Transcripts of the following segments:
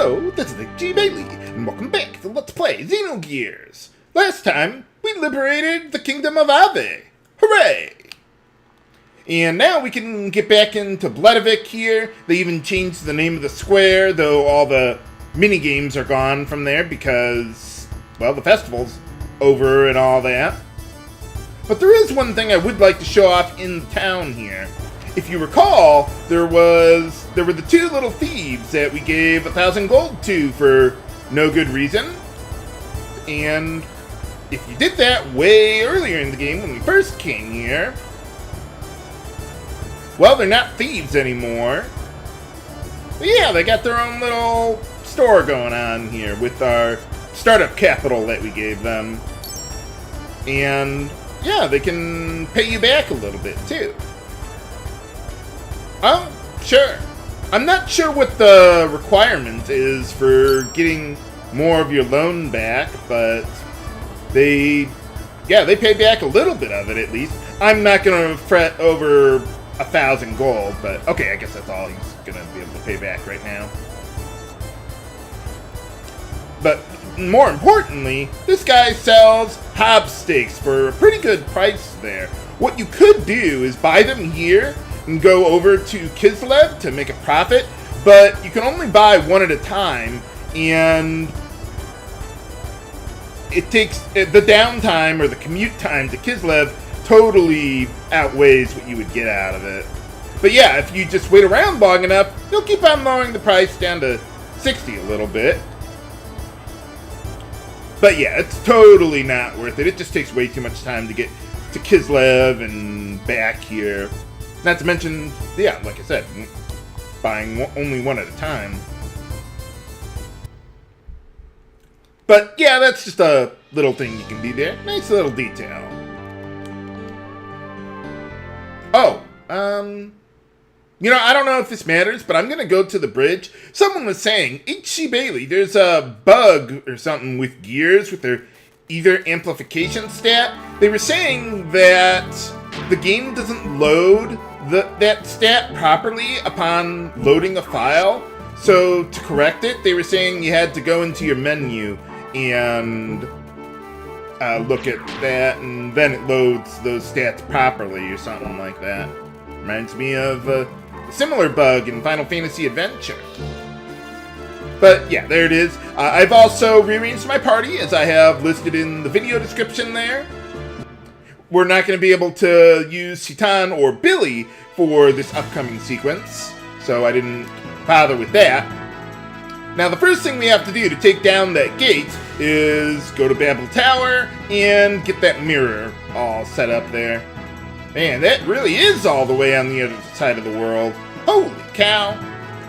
Hello, this is GWhip, and welcome back to Let's Play Xenogears. Last time, we liberated the kingdom of Ave. Hooray! And now we can get back into Bloodovik here. They even changed the name of the square, though all the mini-games are gone from there because, well, the festival's over and all that. But there is one thing I would like to show off in the town here. If you recall, there were the two little thieves that we gave 1,000 gold to for no good reason. And if you did that way earlier in the game when we first came here, well, they're not thieves anymore. But yeah, they got their own little store going on here with our startup capital that we gave them. And yeah, they can pay you back a little bit too. Oh, sure. I'm not sure what the requirement is for getting more of your loan back, but they pay back a little bit of it at least. I'm not going to fret over 1,000 gold, but okay, I guess that's all he's going to be able to pay back right now. But more importantly, this guy sells hob steaks for a pretty good price there. What you could do is buy them here and go over to Kislev to make a profit, but you can only buy one at a time, and it takes the downtime or the commute time to Kislev totally outweighs what you would get out of it. But yeah, if you just wait around long enough, you'll keep on lowering the price down to 60 a little bit. But yeah, it's totally not worth it. It just takes way too much time to get to Kislev and back here. Not to mention, yeah, like I said, buying only one at a time. But yeah, that's just a little thing you can do there. Nice little detail. Oh, you know, I don't know if this matters, but I'm going to go to the bridge. Someone was saying, H.C. Bailey, there's a bug or something with gears with their ether amplification stat. They were saying that the game doesn't load that stat properly upon loading a file. So to correct it, they were saying you had to go into your menu and look at that, and then it loads those stats properly or something like that. Reminds me of a similar bug in Final Fantasy Adventure. But yeah, there it is. I've also rearranged my party, as I have listed in the video description there. We're not going to be able to use Citan or Billy for this upcoming sequence, so I didn't bother with that. Now, the first thing we have to do to take down that gate is go to Babel Tower and get that mirror all set up there. Man, that really is all the way on the other side of the world. Holy cow!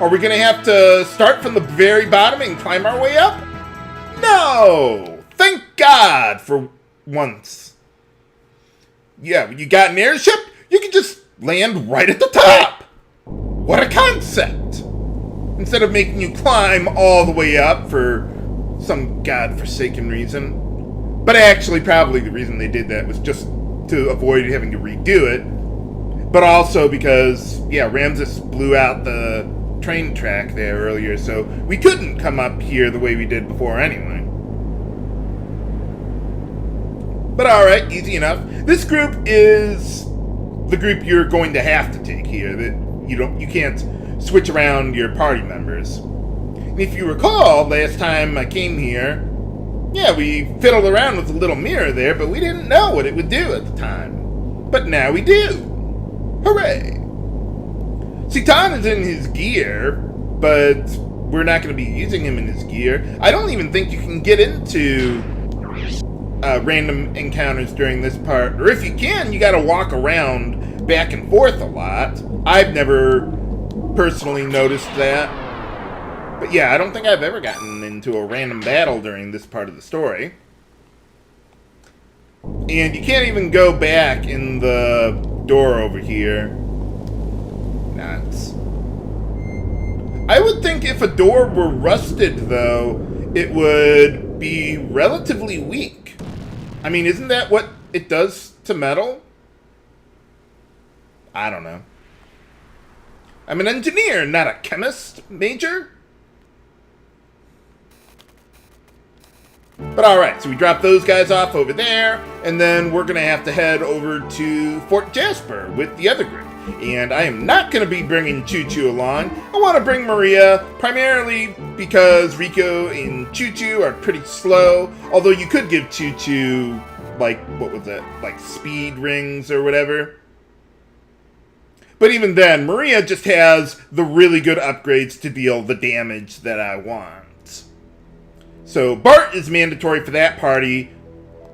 Are we going to have to start from the very bottom and climb our way up? No! Thank God for once. Yeah, when you got an airship, you can just land right at the top! What a concept! Instead of making you climb all the way up for some godforsaken reason. But actually, probably the reason they did that was just to avoid having to redo it. But also because, yeah, Ramses blew out the train track there earlier, so we couldn't come up here the way we did before anyway. But alright, easy enough. This group is the group you're going to have to take here. That you can't switch around your party members. And if you recall, last time I came here, yeah, we fiddled around with the little mirror there, but we didn't know what it would do at the time. But now we do. Hooray! Citan is in his gear, but we're not going to be using him in his gear. I don't even think you can get into random encounters during this part, or if you can, you gotta walk around back and forth a lot. I've never personally noticed that, but yeah, I don't think I've ever gotten into a random battle during this part of the story. And you can't even go back in the door over here. Nuts. I would think if a door were rusted, though, it would be relatively weak. I mean, isn't that what it does to metal? I don't know. I'm an engineer, not a chemist, Major. But alright, so we drop those guys off over there, and then we're going to have to head over to Fort Jasper with the other group. And I am not going to be bringing Choo-Choo along. I want to bring Maria, primarily because Rico and Choo-Choo are pretty slow. Although you could give Choo-Choo, like, what was it? Like speed rings or whatever. But even then, Maria just has the really good upgrades to deal the damage that I want. So Bart is mandatory for that party,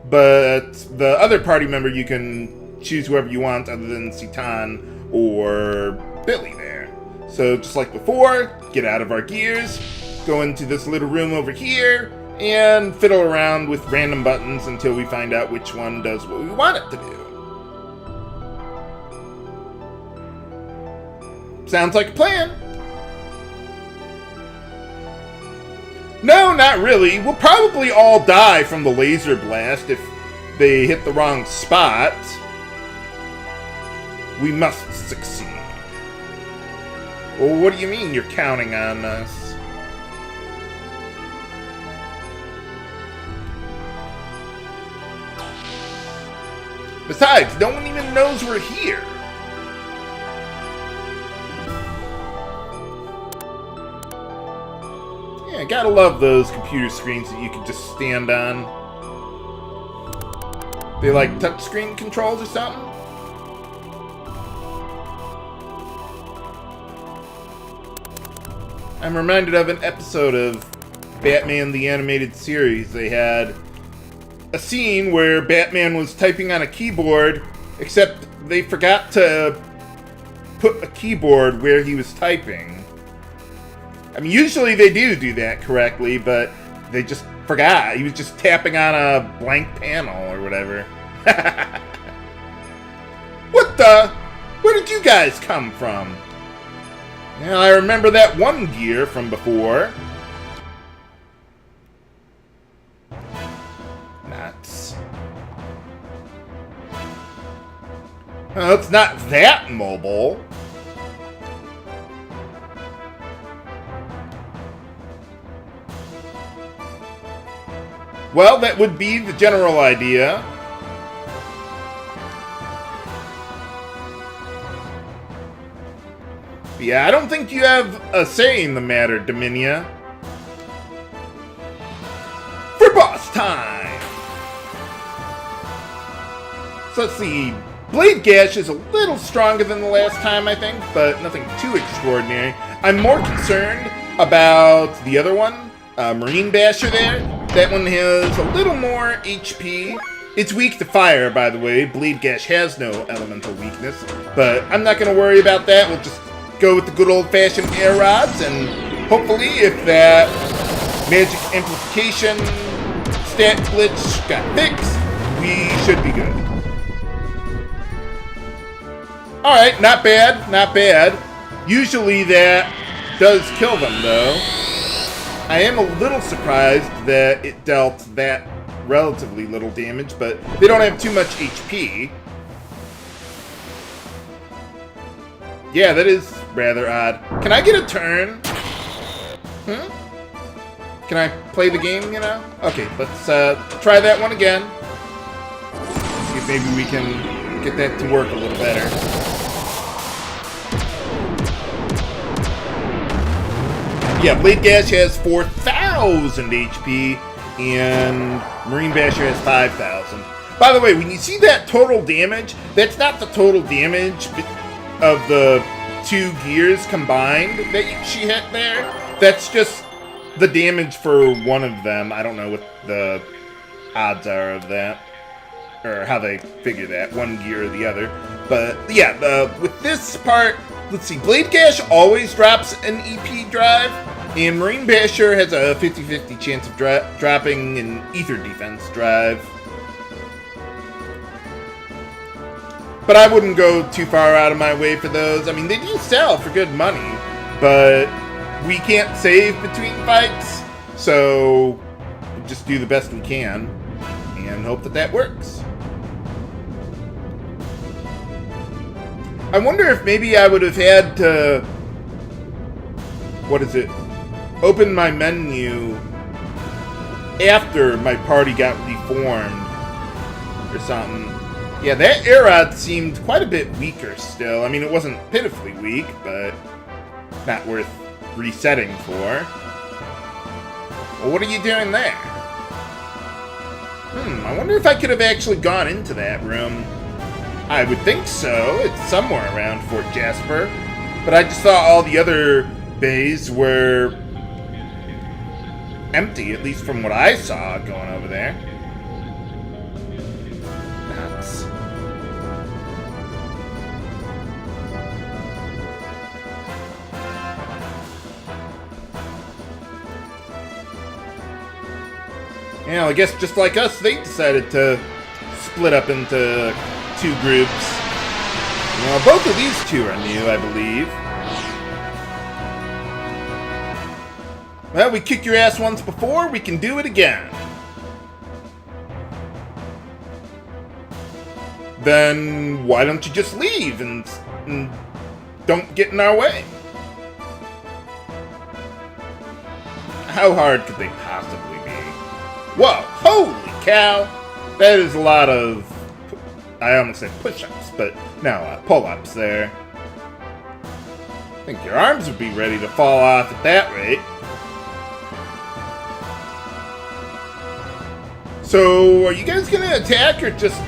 but the other party member you can choose whoever you want other than Citan or Billy there. So just like before, get out of our gears, go into this little room over here, and fiddle around with random buttons until we find out which one does what we want it to do. Sounds like a plan. No, not really. We'll probably all die from the laser blast if they hit the wrong spot. We must succeed. Well, what do you mean you're counting on us? Besides, no one even knows we're here. I gotta love those computer screens that you can just stand on. They like touchscreen controls or something? I'm reminded of an episode of Batman the Animated Series. They had a scene where Batman was typing on a keyboard, except they forgot to put a keyboard where he was typing. I mean, usually they do that correctly, but they just forgot. He was just tapping on a blank panel or whatever. What the? Where did you guys come from? Well, I remember that one gear from before. Nuts. Well, it's not that mobile. Well, that would be the general idea. Yeah, I don't think you have a say in the matter, Dominia. For boss time! So let's see. Blade Gash is a little stronger than the last time, I think, but nothing too extraordinary. I'm more concerned about the other one, Marine Basher there. That one has a little more HP. It's weak to fire, by the way. Blade Gash has no elemental weakness, but I'm not going to worry about that. We'll just go with the good old-fashioned air rods, and hopefully, if that magic amplification stat glitch got fixed, we should be good. Alright, not bad, not bad. Usually that does kill them, though. I am a little surprised that it dealt that relatively little damage, but they don't have too much HP. Yeah, that is rather odd. Can I get a turn? Can I play the game, you know? Okay, let's try that one again. See if maybe we can get that to work a little better. Yeah, Blade Gash has 4,000 HP, and Marine Basher has 5,000. By the way, when you see that total damage, that's not the total damage of the two gears combined that she hit there. That's just the damage for one of them. I don't know what the odds are of that, or how they figure that, one gear or the other. But yeah, with this part, let's see, Blade Gash always drops an EP drive, and Marine Basher has a 50-50 chance of dropping an Ether Defense drive. But I wouldn't go too far out of my way for those. I mean, they do sell for good money, but we can't save between fights, so we'll just do the best we can and hope that that works. I wonder if maybe I would have had to, open my menu after my party got reformed or something. Yeah, that Arod seemed quite a bit weaker still. I mean, it wasn't pitifully weak, but not worth resetting for. Well, what are you doing there? I wonder if I could have actually gone into that room. I would think so. It's somewhere around Fort Jasper. But I just thought all the other bays were empty, at least from what I saw going over there. Nuts. Yeah, I guess just like us, they decided to split up into 2 groups. Well, both of these 2 are new, I believe. Well, we kicked your ass once before, we can do it again. Then why don't you just leave and don't get in our way? How hard could they possibly be? Whoa, holy cow! That is a lot of, I almost said push-ups, but no, pull-ups there. I think your arms would be ready to fall off at that rate. So, are you guys gonna attack or just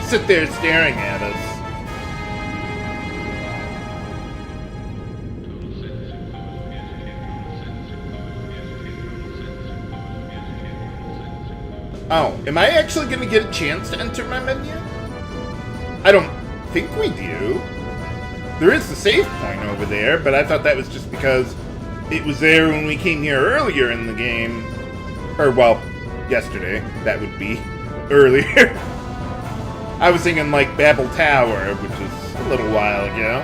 sit there staring at us? Oh, am I actually gonna get a chance to enter my menu? I don't think we do. There is the save point over there, but I thought that was just because it was there when we came here earlier in the game. Or, well, yesterday. That would be earlier. I was thinking like Babel Tower, which was a little while ago.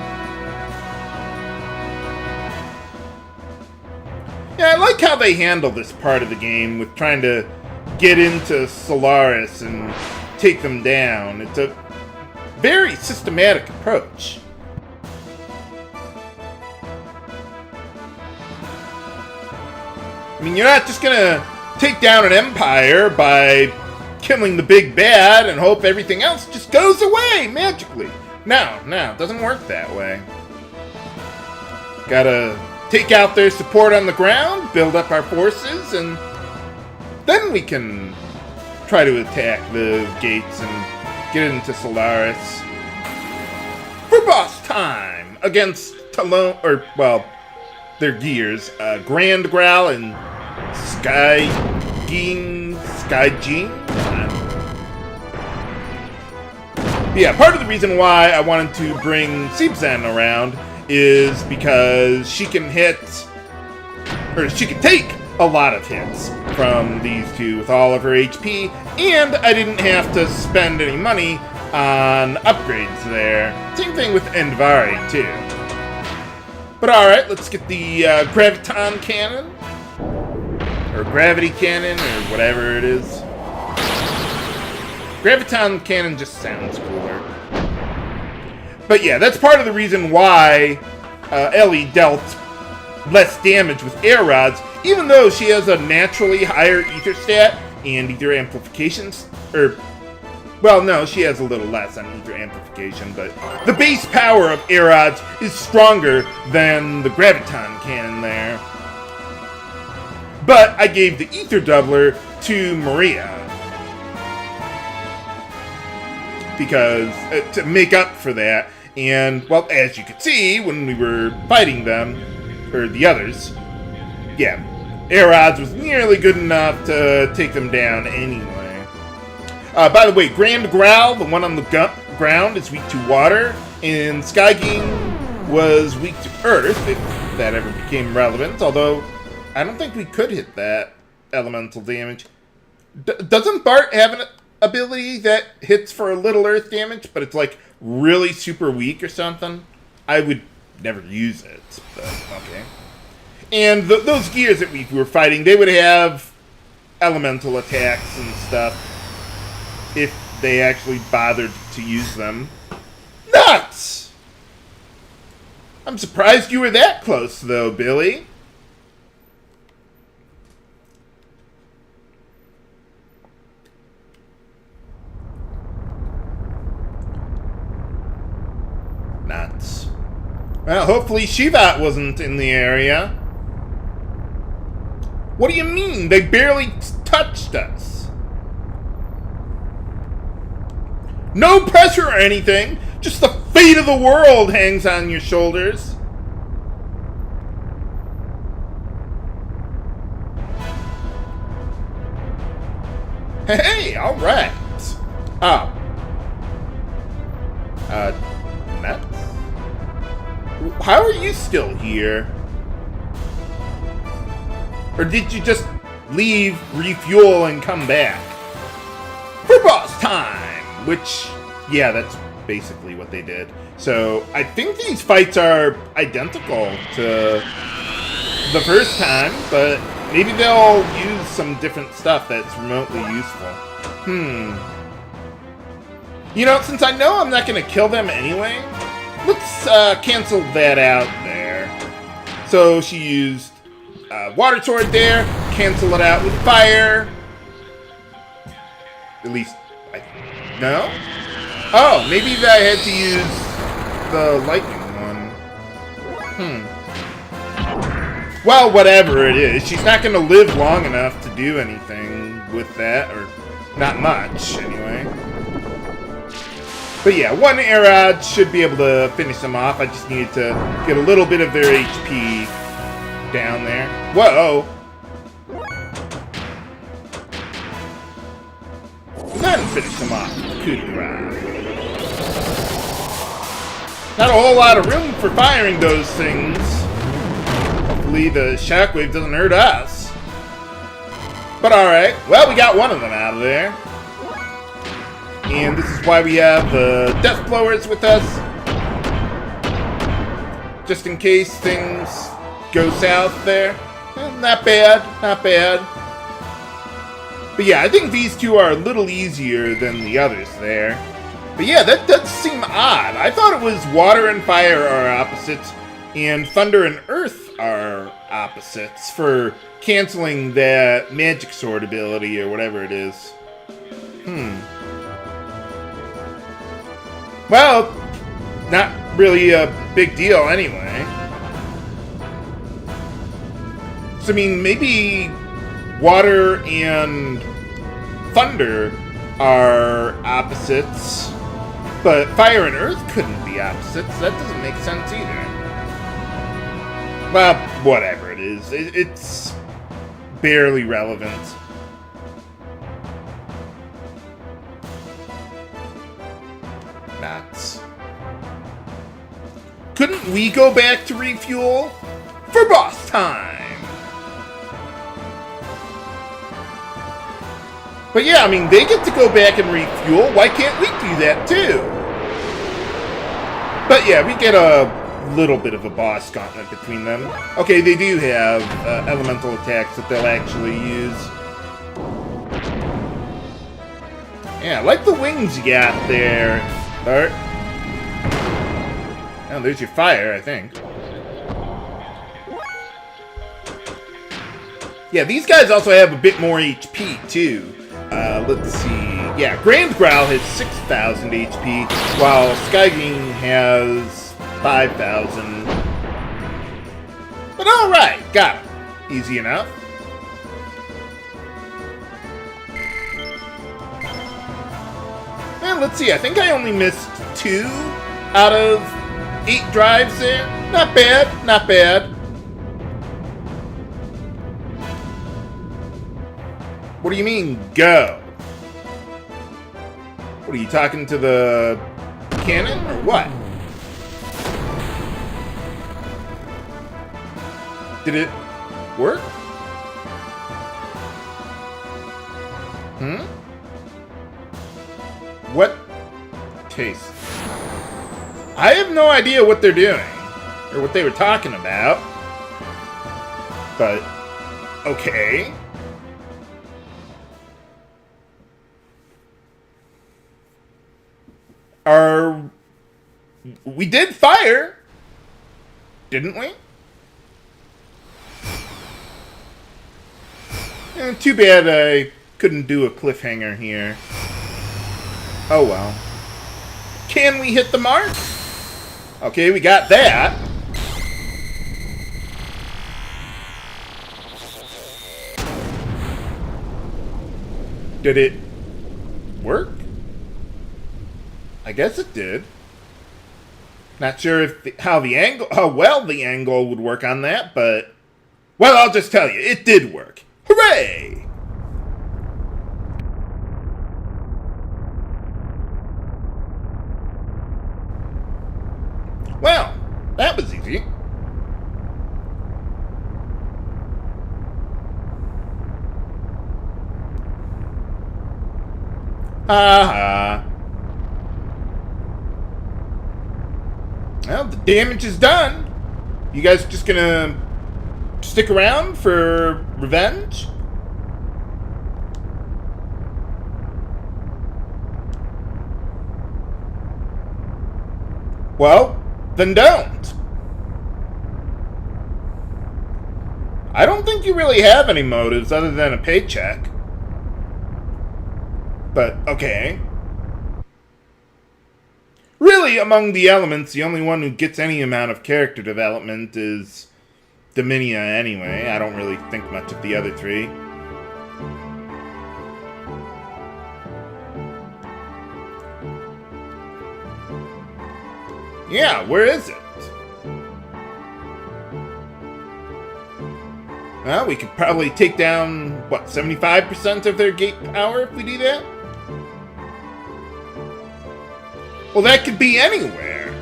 Yeah, I like how they handle this part of the game with trying to get into Solaris and take them down. It's a very systematic approach. I mean, you're not just gonna take down an empire by killing the big bad and hope everything else just goes away magically. No, it doesn't work that way. Gotta take out their support on the ground, build up our forces, and then we can try to attack the gates and get into Solaris. For boss time against Talon, or, well, their gears, Grand Growl and Seibzehn. Yeah, part of the reason why I wanted to bring Seibzehn around is because she can hit, or she can take a lot of hits from these 2 with all of her HP, and I didn't have to spend any money on upgrades there. Same thing with Andvari, too. But alright, let's get the Graviton Cannon, or Gravity Cannon, or whatever it is. Graviton Cannon just sounds cooler. But yeah, that's part of the reason why Elly dealt less damage with air rods, even though she has a naturally higher ether stat and ether amplifications. Well, no, she has a little less on ether amplification, but the base power of air rods is stronger than the Graviton Cannon there. But I gave the EtherDoubler to Maria, because to make up for that, and, well, as you could see when we were fighting them, or the others, yeah, air rods was nearly good enough to take them down anyway. By the way, Grand Growl, the one on the ground, is weak to water, and Seibzehn was weak to earth, if that ever became relevant, although I don't think we could hit that elemental damage. Doesn't Bart have an ability that hits for a little earth damage, but it's like really super weak or something? I would never use it, but okay. And those gears that we were fighting, they would have elemental attacks and stuff if they actually bothered to use them. Nuts! I'm surprised you were that close, though, Billy. Well, hopefully Shivat wasn't in the area. What do you mean? They barely touched us. No pressure or anything. Just the fate of the world hangs on your shoulders. Hey, all right. Oh. Nuts? How are you still here? Or did you just leave, refuel, and come back? For boss time! Which, yeah, that's basically what they did. So, I think these fights are identical to the first time, but maybe they'll use some different stuff that's remotely useful. You know, since I know I'm not going to kill them anyway, let's cancel that out there. So she used water sword there, cancel it out with fire. At least, no? Oh, maybe I had to use the lightning one. Well, whatever it is, she's not going to live long enough to do anything with that, or not much, anyway. But yeah, one air rod should be able to finish them off. I just needed to get a little bit of their HP down there. Whoa! Then finish them off with the coup de grace. Not a whole lot of room for firing those things. Hopefully the shockwave doesn't hurt us. But alright, well, we got one of them out of there. And this is why we have the death blowers with us. Just in case things go south there. Not bad, not bad. But yeah, I think these two are a little easier than the others there. But yeah, that does seem odd. I thought it was water and fire are opposites, and thunder and earth are opposites for canceling that magic sword ability or whatever it is. Well, not really a big deal anyway. So, I mean, maybe water and thunder are opposites, but fire and earth couldn't be opposites. That doesn't make sense either. Well, whatever it is. It's barely relevant. Nuts. Couldn't we go back to refuel? For boss time! But yeah, I mean, they get to go back and refuel. Why can't we do that too? But yeah, we get a little bit of a boss gauntlet between them. Okay, they do have elemental attacks that they'll actually use. Yeah, I like the wings you got there, Bart. Oh, there's your fire, I think. Yeah, these guys also have a bit more HP, too. Let's see. Yeah, Grand Growl has 6,000 HP, while Skygreen has 5,000. But alright, got it. Easy enough. And let's see, I think I only missed 2 out of 8 drives there. Not bad, not bad. What do you mean, go? What, are you talking to the cannon, or what? Did it work? What taste? I have no idea what they're doing, or what they were talking about. But, okay. We did fire, didn't we? Too bad I couldn't do a cliffhanger here. Oh well. Can we hit the mark? Okay, we got that. Did it work? I guess it did. Not sure if how well the angle would work on that, but well, I'll just tell you, it did work. Hooray! Well, that was easy. Ha. Well, the damage is done. You guys just gonna stick around for revenge? Well, then don't. I don't think you really have any motives other than a paycheck. But, okay. Really, among the elements, the only one who gets any amount of character development is Dominia anyway. I don't really think much of the other three. Yeah, where is it? Well, we could probably take down, what, 75% of their gate power if we do that? Well, that could be anywhere.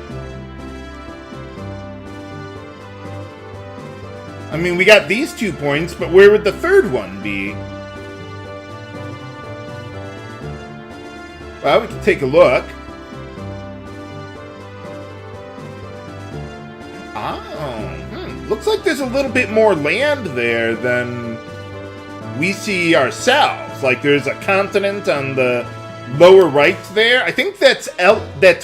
I mean, we got these 2 points, but where would the third one be? Well, we can take a look. Looks like there's a little bit more land there than we see ourselves. Like there's a continent on the lower right there. I think that's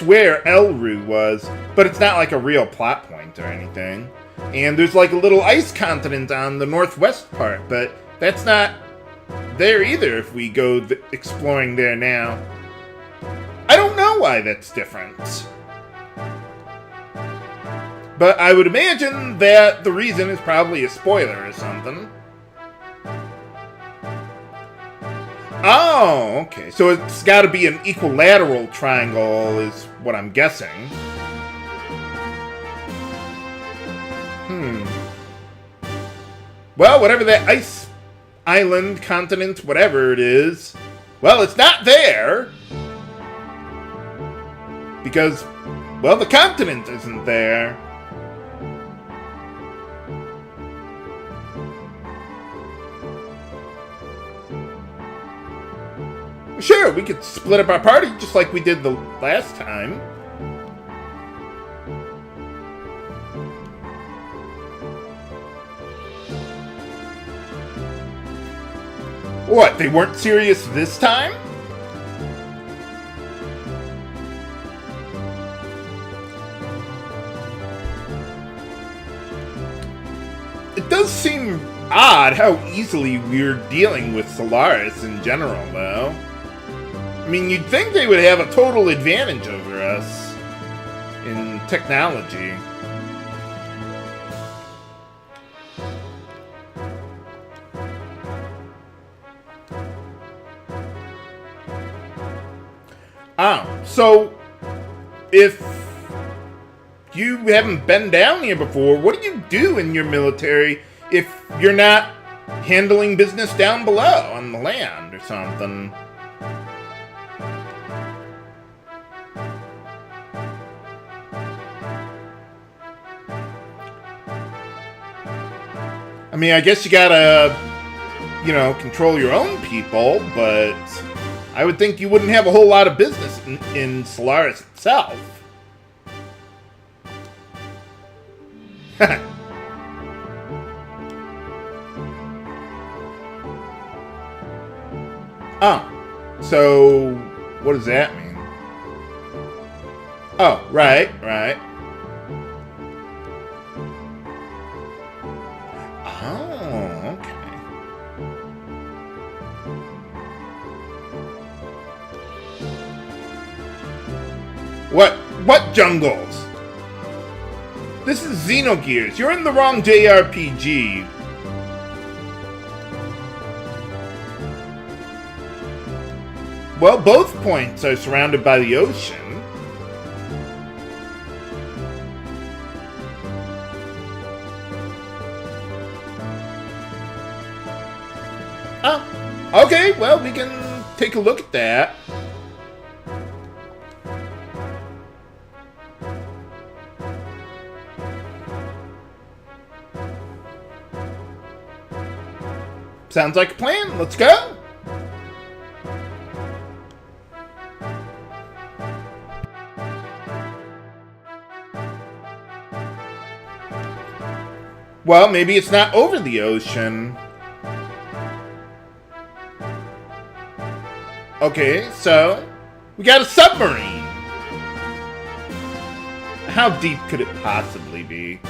where Elru was, but it's not like a real plot point or anything. And there's like a little ice continent on the northwest part, but that's not there either if we go exploring there now. I don't know why that's different. But I would imagine that the reason is probably a spoiler or something. Oh, okay. So it's got to be an equilateral triangle is what I'm guessing. Well, whatever that ice island, continent, whatever it is, well, it's not there. Because, well, the continent isn't there. Sure, we could split up our party just like we did the last time. What, they weren't serious this time? It does seem odd how easily we're dealing with Solaris in general, though. I mean, you'd think they would have a total advantage over us in technology. So if you haven't been down here before, what do you do in your military if you're not handling business down below on the land or something? I mean, I guess you gotta, control your own people, but I would think you wouldn't have a whole lot of business in Solaris itself. So what does that mean? Oh, right. Oh, okay. What jungles? This is Xenogears. You're in the wrong JRPG. Well, both points are surrounded by the ocean. Oh, okay, well, we can take a look at that. Sounds like a plan. Let's go. Well, maybe it's not over the ocean. Okay, so we got a submarine. How deep could it possibly be?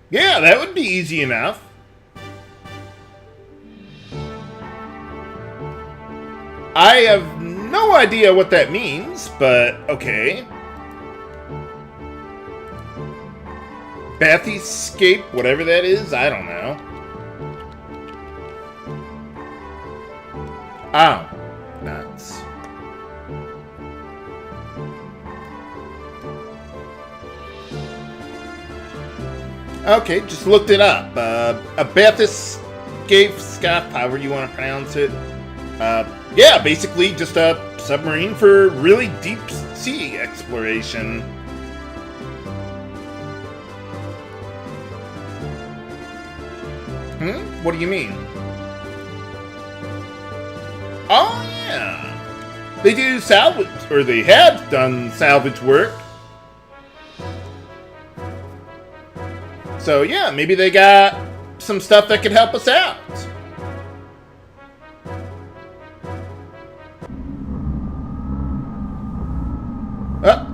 Yeah, that would be easy enough. I have no idea what that means, but okay. Bathyscape, whatever that is, I don't know. Oh, nuts. Okay, just looked it up. A bathyscape, however you want to pronounce it. Yeah, basically just a submarine for really deep sea exploration. What do you mean? Oh, yeah. They do salvage, or they have done salvage work. So, yeah, maybe they got some stuff that could help us out.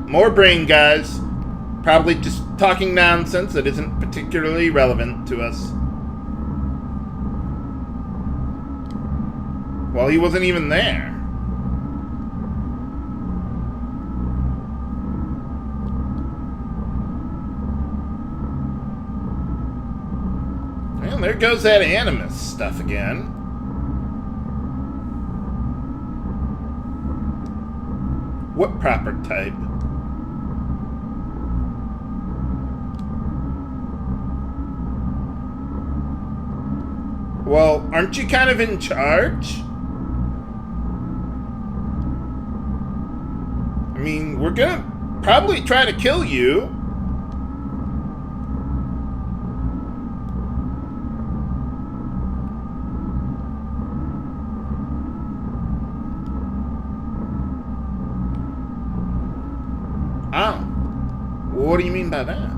More brain guys. Probably just talking nonsense that isn't particularly relevant to us. Well, he wasn't even there. And there goes that Animus stuff again. What proper type? Well, aren't you kind of in charge? I mean, we're gonna probably try to kill you. Oh. What do you mean by that?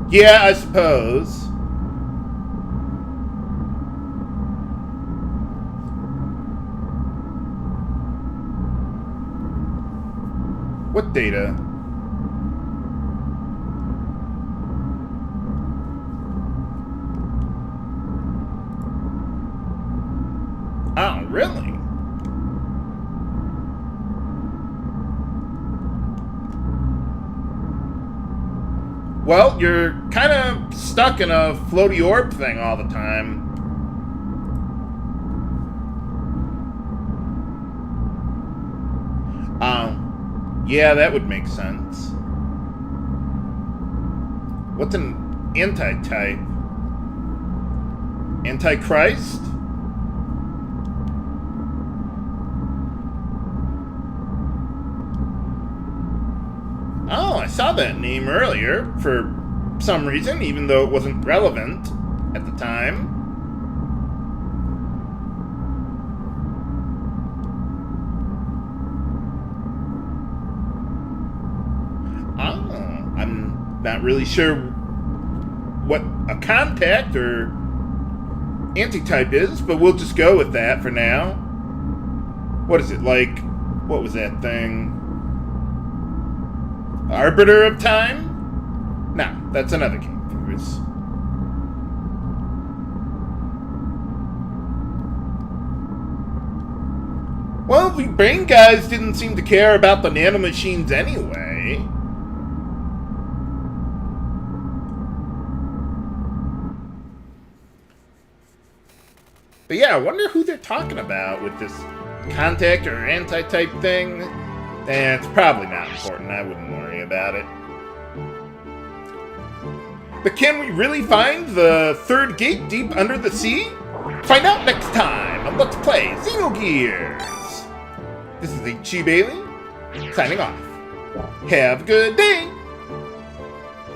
Yeah, I suppose. What data? Oh, really? Well, you're kind of stuck in a floaty orb thing all the time. Yeah, that would make sense. What's an anti-type? Antichrist? Oh, I saw that name earlier for some reason, even though it wasn't relevant at the time. Not really sure what a contact or antitype is, but we'll just go with that for now. What is it, like, what was that thing? Arbiter of Time? No, that's another game, viewers. Well, the brain guys didn't seem to care about the nanomachines anyway. But yeah, I wonder who they're talking about with this contact or anti-type thing. It's probably not important. I wouldn't worry about it. But can we really find the third gate deep under the sea? Find out next time on Let's Play Xenogears. This is H.C. Bailey, signing off. Have a good day!